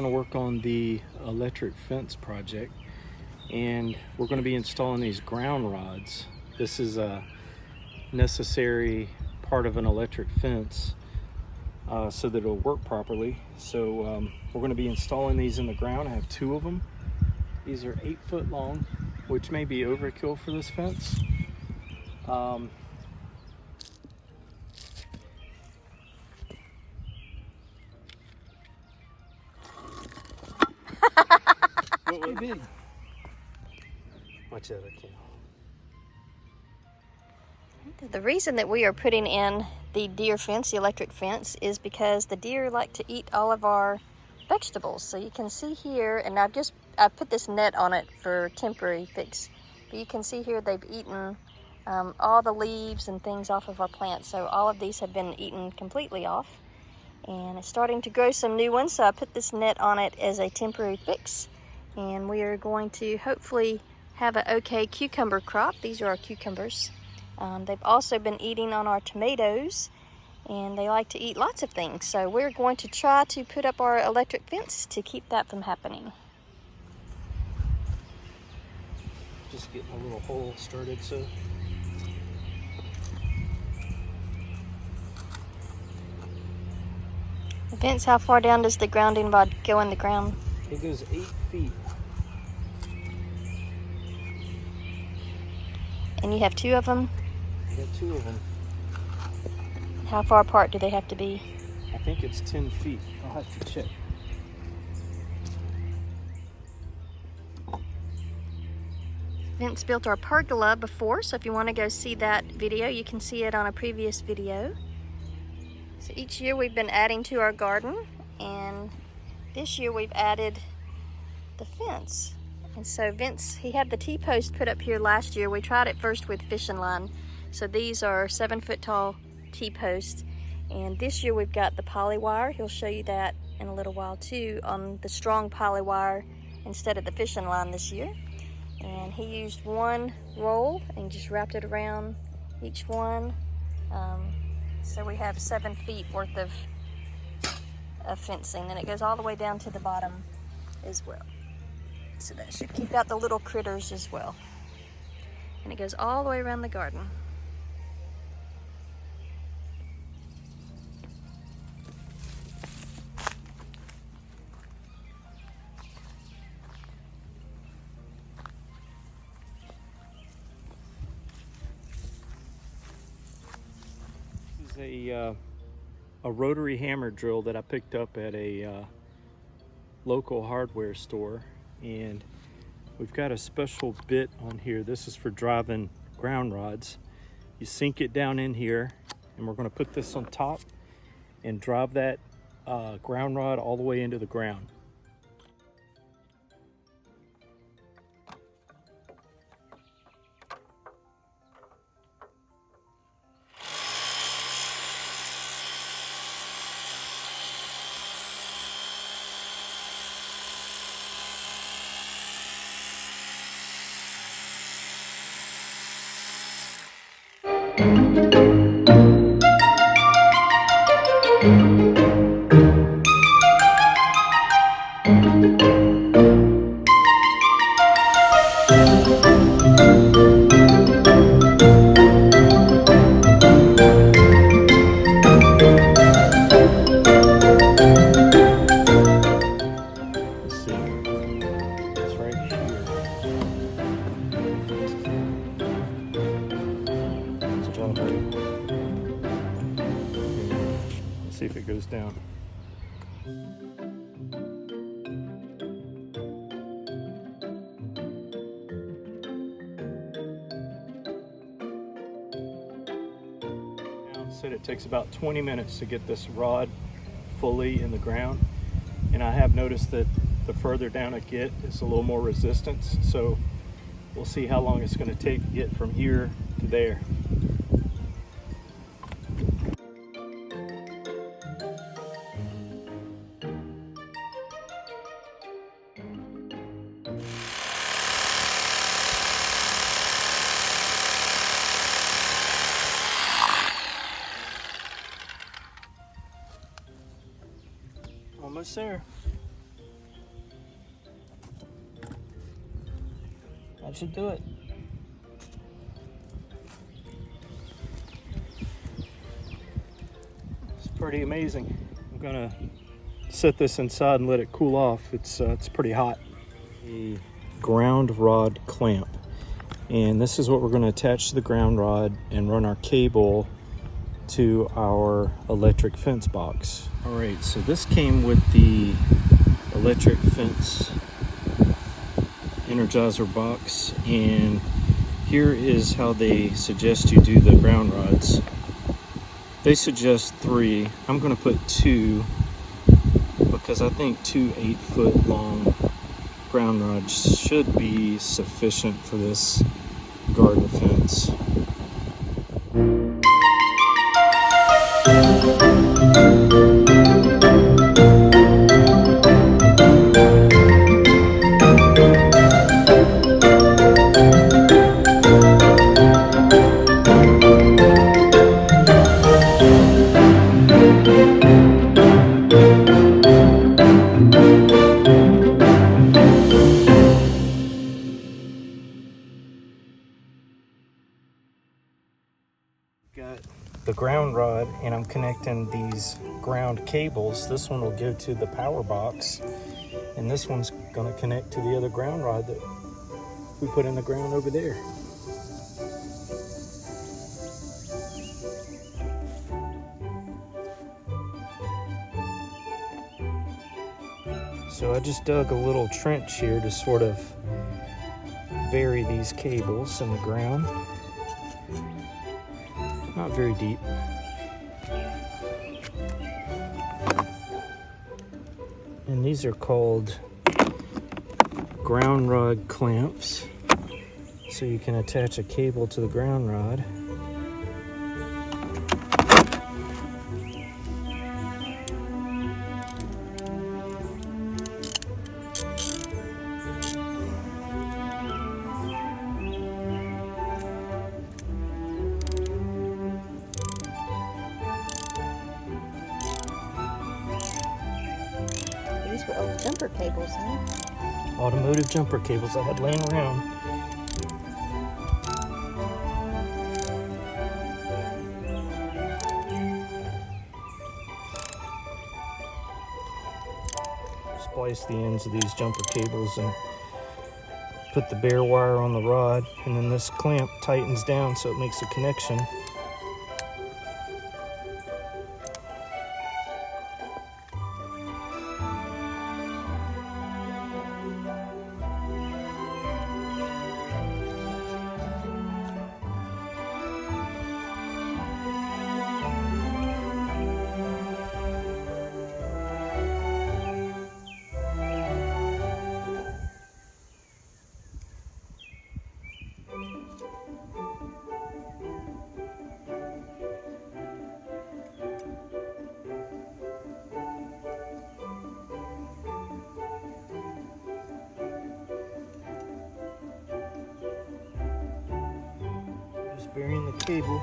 going to work on the electric fence project, and we're going to be installing these ground rods. This is a necessary part of an electric fence so that it'll work properly. So we're going to be installing these in the ground. I have 2 of them. These are 8 foot long, which may be overkill for this fence. What would be? Watch out, I can't. The reason that we are putting in the deer fence, the electric fence, is because the deer like to eat all of our vegetables. So you can see here, and I put this net on it for temporary fix, but you can see here they've eaten all the leaves and things off of our plants. So all of these have been eaten completely off, and it's starting to grow some new ones. So I put this net on it as a temporary fix, and we are going to hopefully have an okay cucumber crop. These are our cucumbers. They've also been eating on our tomatoes, and they like to eat lots of things. So we're going to try to put up our electric fence to keep that from happening. Just getting a little hole started, so. Vince, how far down does the grounding rod go in the ground? It goes 8 feet. And you have 2 of them? I got 2 of them. How far apart do they have to be? I think it's 10 feet. I'll have to check. Vince built our pergola before, so if you want to go see that video, you can see it on a previous video. So each year we've been adding to our garden, and this year we've added the fence. And so Vince, he had the T-post put up here last year. We tried it first with fishing line. So these are 7 foot tall T-posts. And this year we've got the poly wire. He'll show you that in a little while too, on the strong poly wire instead of the fishing line this year. And he used 1 roll and just wrapped it around each one. So we have 7 feet worth of fencing, and it goes all the way down to the bottom as well. So that should keep out the little critters as well. And it goes all the way around the garden. This is a rotary hammer drill that I picked up at a local hardware store, and we've got a special bit on here. This is for driving ground rods. You sink it down in here, and we're going to put this on top and drive that ground rod all the way into the ground. Let's see if it goes down. Said it takes about 20 minutes to get this rod fully in the ground, and I have noticed that the further down I get, it's a little more resistance, so we'll see how long it's going to take to get from here to there. Almost there. That should do it. It's pretty amazing. I'm gonna set this inside and let it cool off. It's pretty hot. A ground rod clamp. And this is what we're going to attach to the ground rod and run our cable to our electric fence box. All right, so this came with the electric fence Energizer box, and here is how they suggest you do the ground rods. They suggest 3. I'm going to put 2 because I think 2 8-foot long ground rods should be sufficient for this garden fence. Got the ground rod, and I'm connecting these ground cables. This one will go to the power box, and this one's going to connect to the other ground rod that we put in the ground over there. So I just dug a little trench here to sort of bury these cables in the ground. Not very deep. And these are called ground rod clamps. So you can attach a cable to the ground rod. These were old jumper cables, huh? Automotive jumper cables I had laying around. Splice the ends of these jumper cables and put the bare wire on the rod, and then this clamp tightens down so it makes a connection. Burying the cable.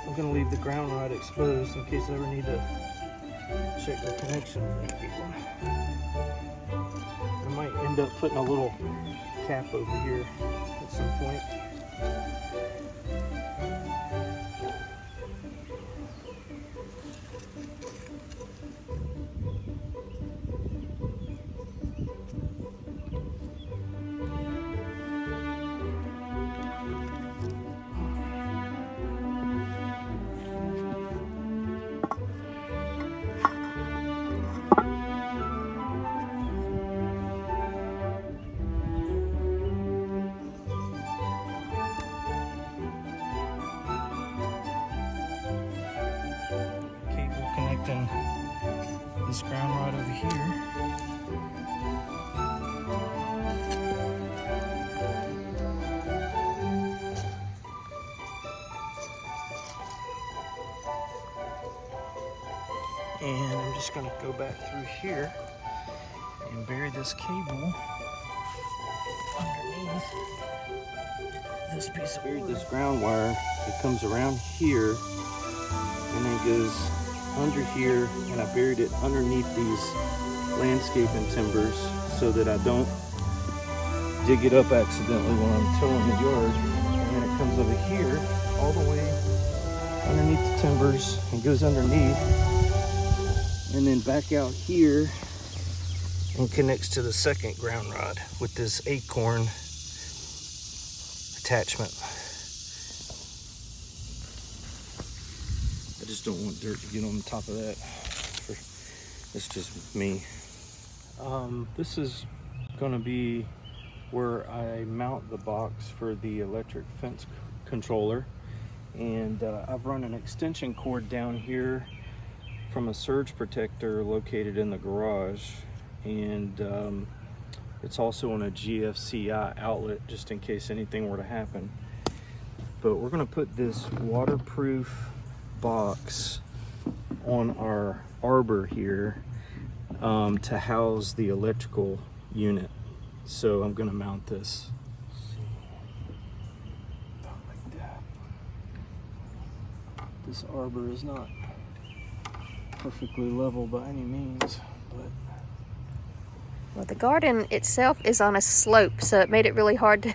I'm going to leave the ground rod exposed in case I ever need to check the connection for the cable. I might end up putting a little cap over here at some point. This ground rod over here. And I'm just going to go back through here and bury this cable underneath this piece of wood. This ground wire, it comes around here and then goes under here, and I buried it underneath these landscaping timbers so that I don't dig it up accidentally when I'm tilling the yard. And then it comes over here all the way underneath the timbers and goes underneath. And then back out here and connects to the second ground rod with this acorn attachment. I just don't want dirt to get on the top of that. It's just me. This is gonna be where I mount the box for the electric fence controller. And I've run an extension cord down here from a surge protector located in the garage. And it's also on a GFCI outlet just in case anything were to happen. But we're gonna put this waterproof box on our arbor here to house the electrical unit. So I'm gonna mount this. About like that. This arbor is not perfectly level by any means, but Well, the garden itself is on a slope, so it made it really hard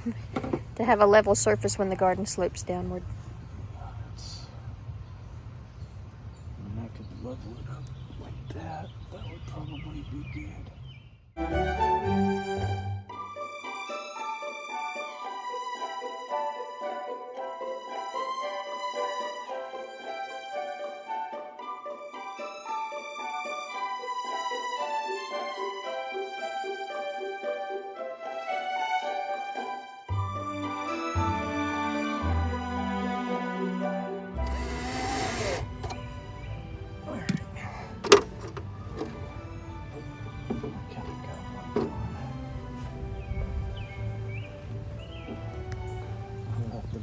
to have a level surface when the garden slopes downward. and I could level it up like that. That would probably be good.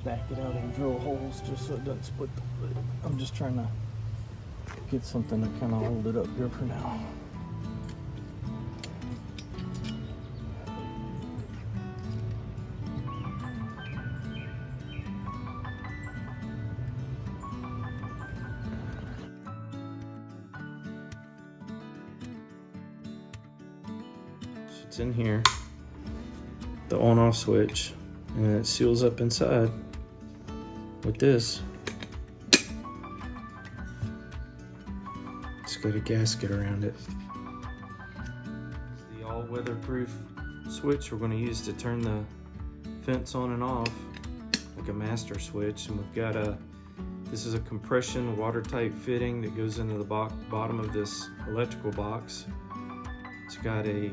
Back it out and drill holes just so it doesn't split the wood. I'm just trying to get something to kind of hold it up here for now. It's in here, the on-off switch, and it seals up inside with this. It's got a gasket around it. It's the all weatherproof switch we're going to use to turn the fence on and off, like a master switch. And we've got this is a compression watertight fitting that goes into the bottom of this electrical box. It's got a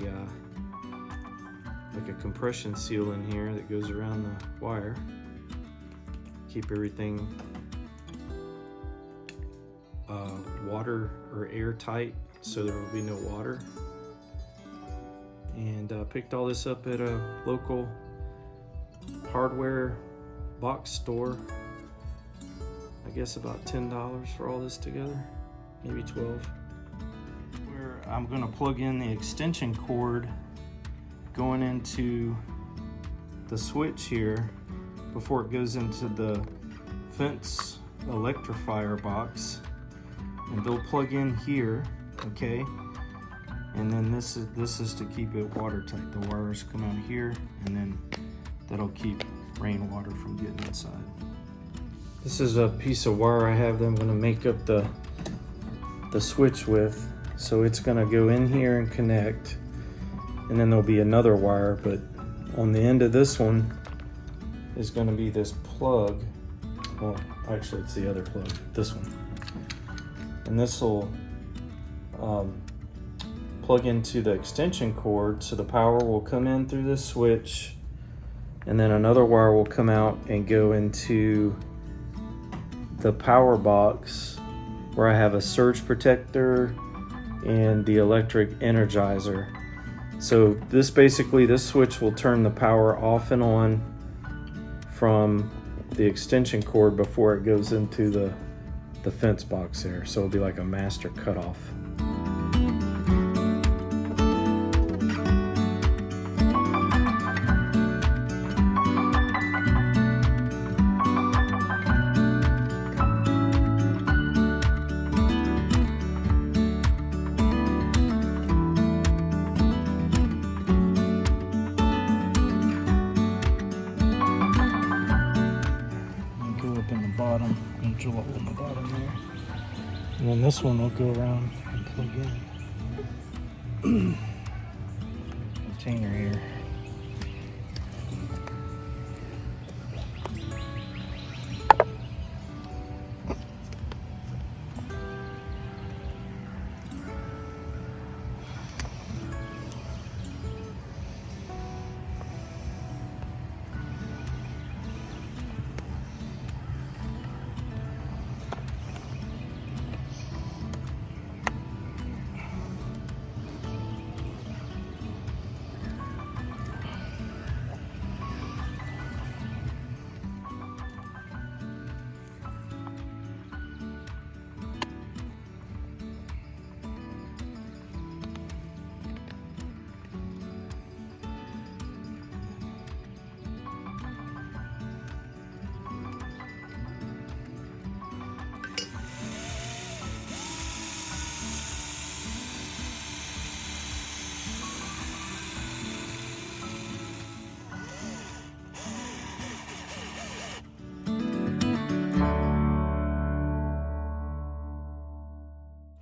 like a compression seal in here that goes around the wire. Keep everything water or airtight so there will be no water. And picked all this up at a local hardware box store. I guess about $10 for all this together, maybe 12. Where I'm gonna plug in the extension cord going into the switch here before it goes into the fence electrifier box, and they'll plug in here, okay? And then this is to keep it watertight. The wires come out here, and then that'll keep rainwater from getting inside. This is a piece of wire I have that I'm gonna make up the switch with. So it's gonna go in here and connect, and then there'll be another wire, but on the end of this one is going to be this plug. Well, actually it's the other plug, this one. And this will plug into the extension cord, so the power will come in through this switch, and then another wire will come out and go into the power box where I have a surge protector and the electric energizer. So this switch will turn the power off and on from the extension cord before it goes into the fence box there. So it'll be like a master cutoff. the bottom there. And then this one will go around and plug in. Container here.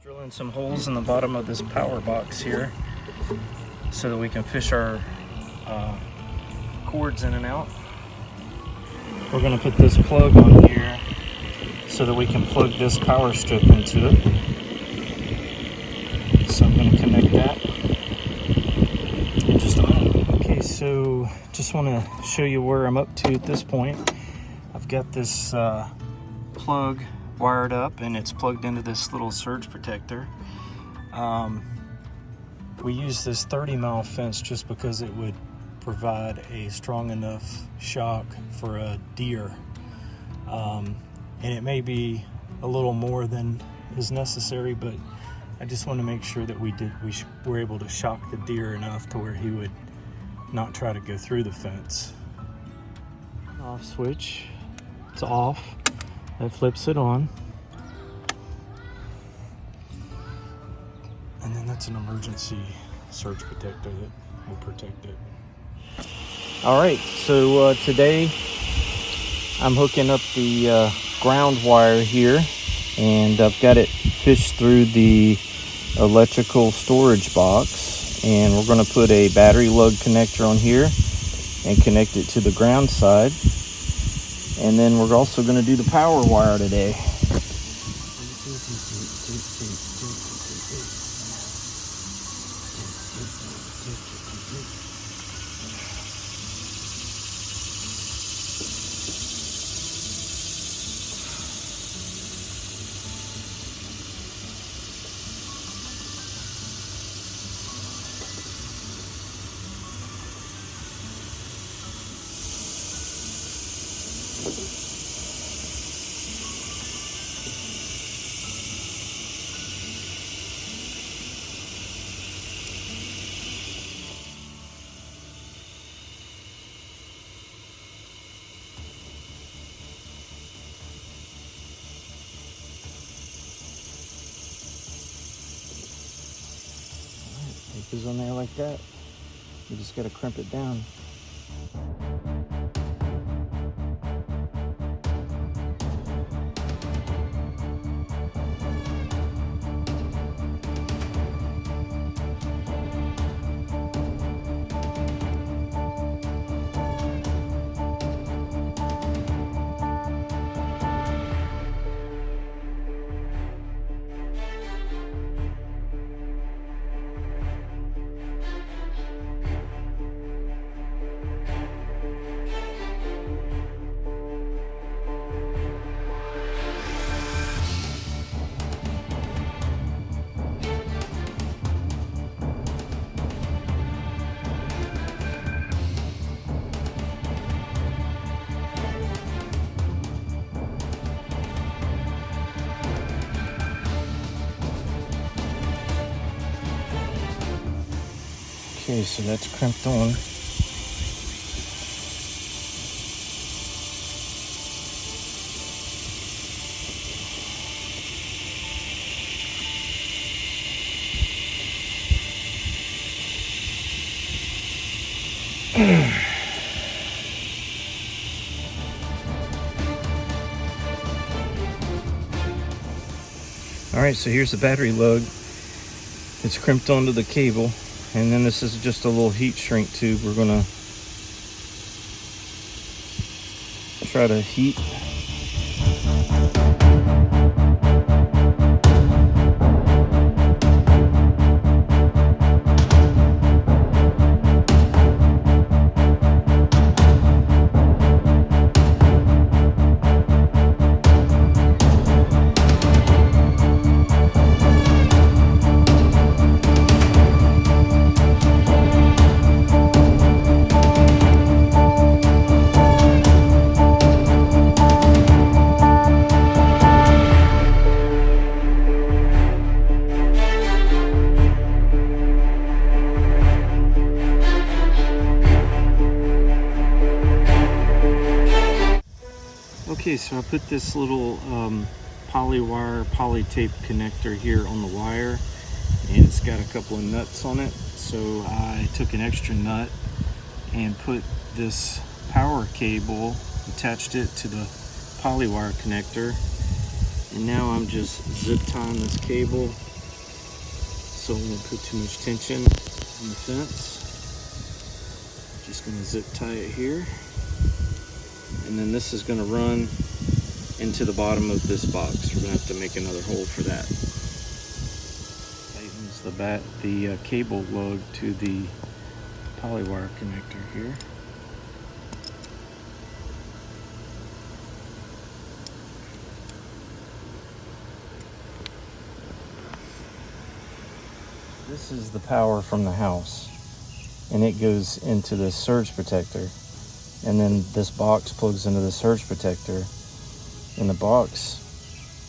Drilling some holes in the bottom of this power box here so that we can fish our cords in and out. We're going to put this plug on here so that we can plug this power strip into it. So I'm going to connect that in just a minute. Okay, so just want to show you where I'm up to at this point. I've got this plug wired up and it's plugged into this little surge protector. We use this 30-mile fence just because it would provide a strong enough shock for a deer, and it may be a little more than is necessary, but I just want to make sure that we were able to shock the deer enough to where he would not try to go through the fence. Off switch, it's off. That flips it on. And then that's an emergency surge protector that will protect it. All right, so today I'm hooking up the ground wire here, and I've got it fished through the electrical storage box, and we're going to put a battery lug connector on here and connect it to the ground side. And then we're also going to do the power wire today. It goes on there like that. You just got to crimp it down. Okay, so that's crimped on. All right, so here's the battery lug. It's crimped onto the cable, and then this is just a little heat shrink tube. We're gonna try to heat. Okay, so I put this little poly tape connector here on the wire, and it's got a couple of nuts on it. So I took an extra nut and put this power cable, attached it to the poly wire connector, and now I'm just zip tying this cable so I won't put too much tension on the fence. Just gonna zip tie it here. And then this is going to run into the bottom of this box. We're going to have to make another hole for that. Tightens the cable lug to the poly wire connector here. This is the power from the house, and it goes into the surge protector. And then this box plugs into the surge protector, and the box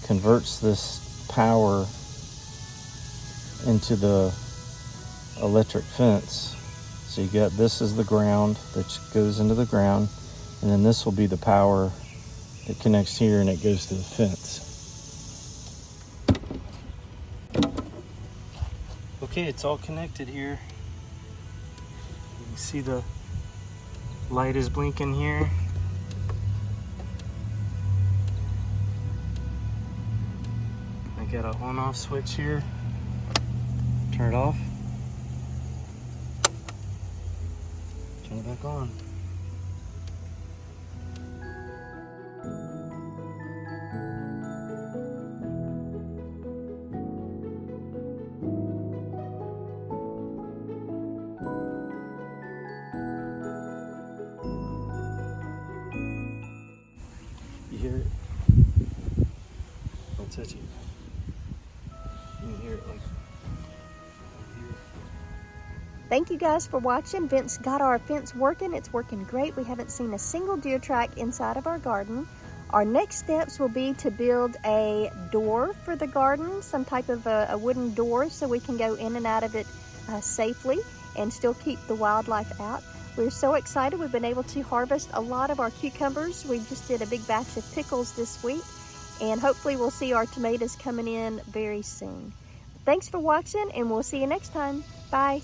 converts this power into the electric fence. So you got, this is the ground that goes into the ground, and then this will be the power that connects here and it goes to the fence. Okay, it's all connected here. You can see the light is blinking here. I got a on-off switch here. Turn it off. Turn it back on. You hear it? Don't touch it. You can hear it like here. Thank you guys for watching. Vince got our fence working. It's working great. We haven't seen a single deer track inside of our garden. Our next steps will be to build a door for the garden, some type of a wooden door so we can go in and out of it safely and still keep the wildlife out. We're so excited. We've been able to harvest a lot of our cucumbers. We just did a big batch of pickles this week, and hopefully we'll see our tomatoes coming in very soon. Thanks for watching, and we'll see you next time. Bye.